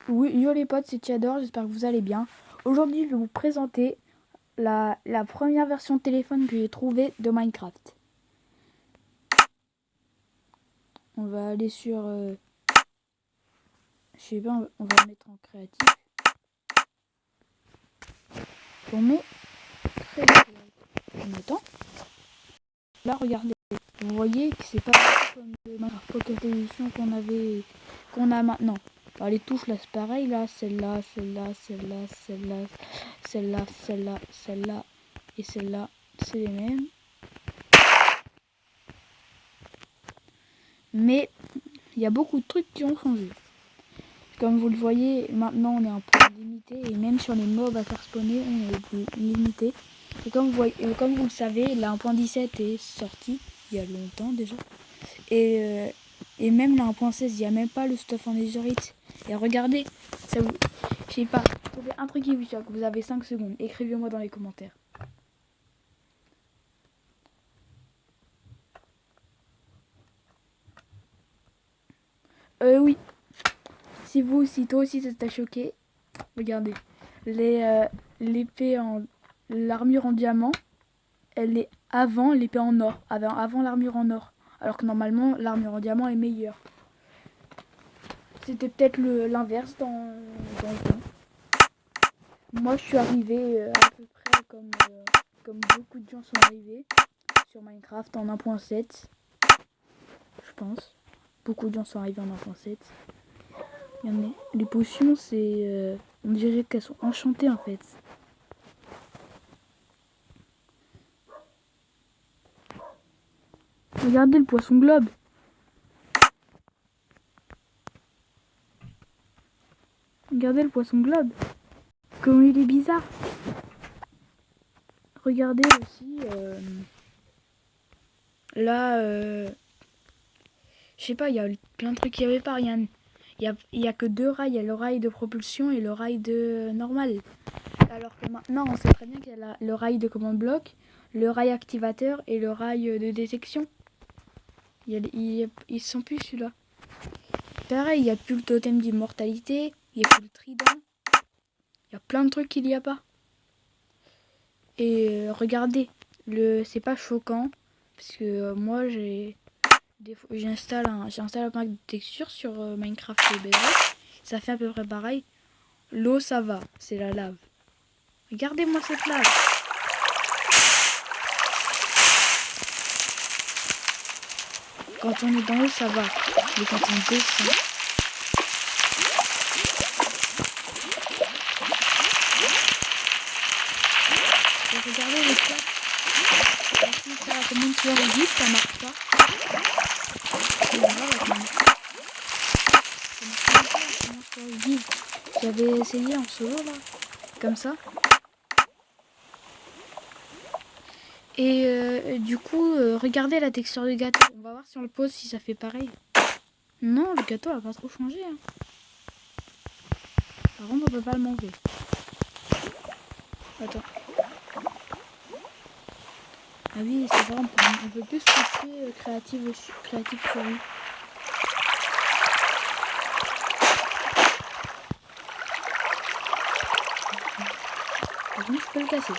Oui, yo les potes, c'est Tiador, j'espère que vous allez bien. Aujourd'hui, je vais vous présenter la première version de téléphone que j'ai trouvée de Minecraft. On va aller sur... je sais pas, on va le mettre en créatif. On met créatif. En attend. Là, regardez. Vous voyez que c'est pas comme le Minecraft Pocket Edition qu'on a maintenant. Alors, les touches là, c'est pareil là, celle-là, celle-là, celle-là, celle-là, celle-là, celle-là, celle-là et celle-là, c'est les mêmes. Mais il y a beaucoup de trucs qui ont changé. Comme vous le voyez, maintenant on est un peu limité et même sur les mobs à faire spawner, on est plus limité. Et comme vous le savez, la 1.17 est sortie il y a longtemps déjà. Et même la 1.16, il n'y a même pas le stuff en netherite. Et regardez, ça vous... Je sais pas, trouvez un truc qui vous choque, vous avez 5 secondes, écrivez-moi dans les commentaires. Oui, si toi aussi ça t'a choqué, regardez. L'épée l'armure en diamant, elle est avant l'épée en or, avant l'armure en or. Alors que normalement, l'armure en diamant est meilleure. C'était peut-être l'inverse dans le temps. Moi, je suis arrivé à peu près comme beaucoup de gens sont arrivés sur Minecraft en 1.7. Je pense. Beaucoup de gens sont arrivés en 1.7. Les potions, c'est... on dirait qu'elles sont enchantées en fait. Regardez le poisson globe. Regardez le poisson globe. Comment il est bizarre. Regardez aussi... là, je sais pas, il y a plein de trucs qu'il n'y avait pas. Il y a que 2 rails. Il y a le rail de propulsion et le rail de normal. Alors que maintenant, on sait très bien qu'il y a le rail de commande bloc, le rail activateur et le rail de détection. Ils sont plus celui-là. Pareil, il n'y a plus le totem d'immortalité, il n'y a plus le trident. Il y a plein de trucs qu'il n'y a pas. Et regardez, c'est pas choquant, parce que moi j'installe un pack de textures sur Minecraft et Bedrock. Ça fait à peu près pareil. L'eau, ça va, c'est la lave. Regardez-moi cette lave. Quand on est dans l'eau, ça va. Mais quand on descend... Et regardez les plaques. Si ça commence sur le vide, ça marche pas. J'avais essayé en solo là, comme ça. Et du coup, regardez la texture du gâteau. On va voir si on le pose si ça fait pareil. Non, le gâteau a pas trop changé. Hein. Par contre, on peut pas le manger. Attends. Ah oui, c'est vrai, on peut plus switcher créative sur lui. Par contre, je peux le casser.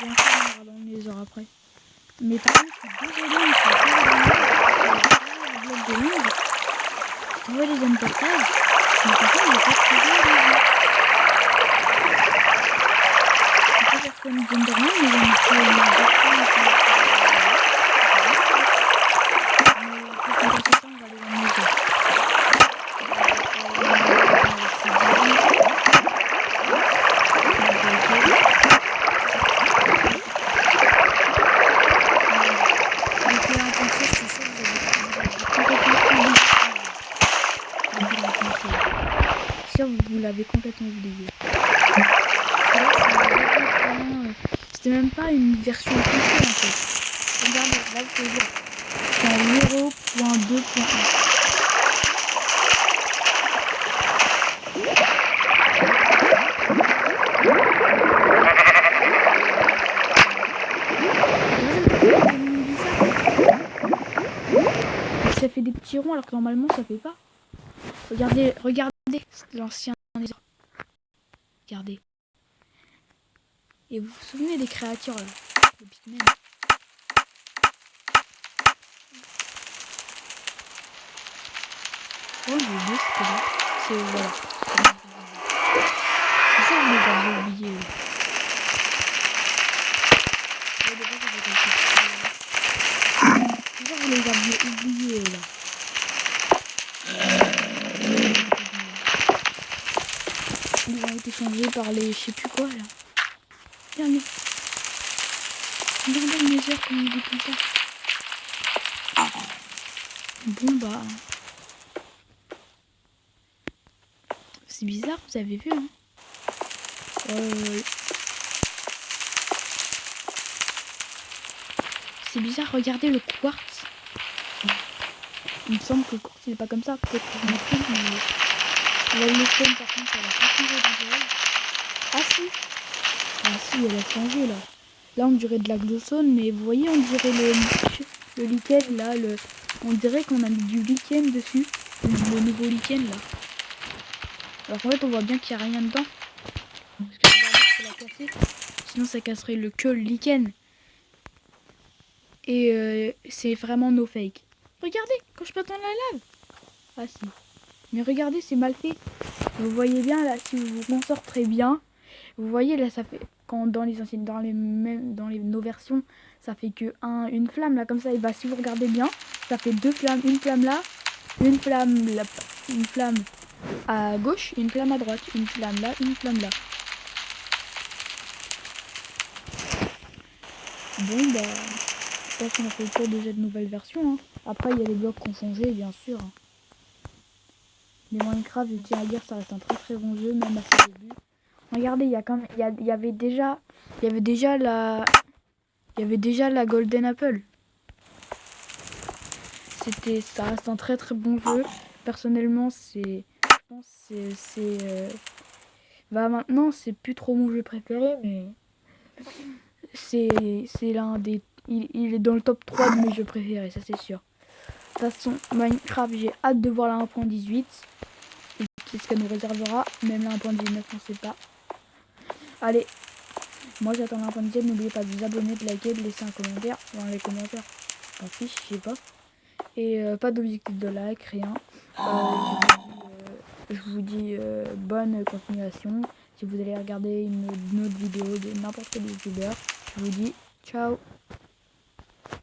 Bien sûr, on va les heures après. Mais par contre, je suis désolée, il faut pas le bloc de livre. Tu vois les zones portages, mais par contre, il n'y a pas de trouvé. C'est pas parce qu'on nous donne de rien, mais on peut vous l'avez complètement oublié. C'était même pas une version complète en fait. Regardez, là vous pouvez voir. C'est en 0.2.1. des petits ronds alors que normalement ça fait pas. Regardez l'ancien Nether. Regardez. Et vous vous souvenez des créatures là, les pigmen. Oh, j'ai oublié c'était là. C'est voilà. C'est ça, vous les avez oubliés. C'est ça, vous les aviez oubliés là. Ils ont été changés par les je sais plus quoi là. Regardez. Regardez le Nether comme il est comme ça. Bon bah. C'est bizarre, vous avez vu hein. C'est bizarre, regardez le quartz. Il me semble que le quartz il est pas comme ça. Peut-être que je me trompe, mais la stone par contre elle a pas changé d'intérieur. Ah si. Ah si, elle a changé là. Là on dirait de la glowstone, mais vous voyez on dirait le lichen là. On dirait qu'on a mis du lichen dessus. Le nouveau lichen là. Alors qu'en fait on voit bien qu'il n'y a rien dedans. Parce que regardez, je peux la casser. Sinon ça casserait que le lichen. Et c'est vraiment no fake. Regardez, quand je passe dans la lave. Ah si. Mais regardez, c'est mal fait. Vous voyez bien là, si vous vous en sortez bien. Vous voyez là, ça fait quand dans les anciennes, nos versions, ça fait que une flamme là comme ça. Et bah si vous regardez bien, ça fait deux flammes, une flamme là, une flamme à gauche, une flamme à droite, une flamme là, une flamme là. Bon bah, je pense qu'on a fait le tour de cette nouvelle version. Hein. Après il y a les blocs qui ont changé bien sûr. Mais Minecraft, je tiens à dire, ça reste un très très bon jeu, même à ses débuts. Regardez, il y avait déjà la Golden Apple. Ça reste un très très bon jeu. Personnellement, bah maintenant, c'est plus trop mon jeu préféré, mais c'est l'un des, il est dans le top 3 de mes jeux préférés, ça c'est sûr. De toute façon, Minecraft, j'ai hâte de voir la 1.18. Qu'est-ce qu'elle nous réservera? Même la 1.19, on sait pas. Allez, moi j'attends la 1.17. N'oubliez pas de vous abonner, de liker, de laisser un commentaire. Dans les commentaires, tant pis, je sais pas. Et pas d'objectif de like, rien. Je vous dis bonne continuation. Si vous allez regarder une autre vidéo de n'importe quel youtubeur, je vous dis ciao.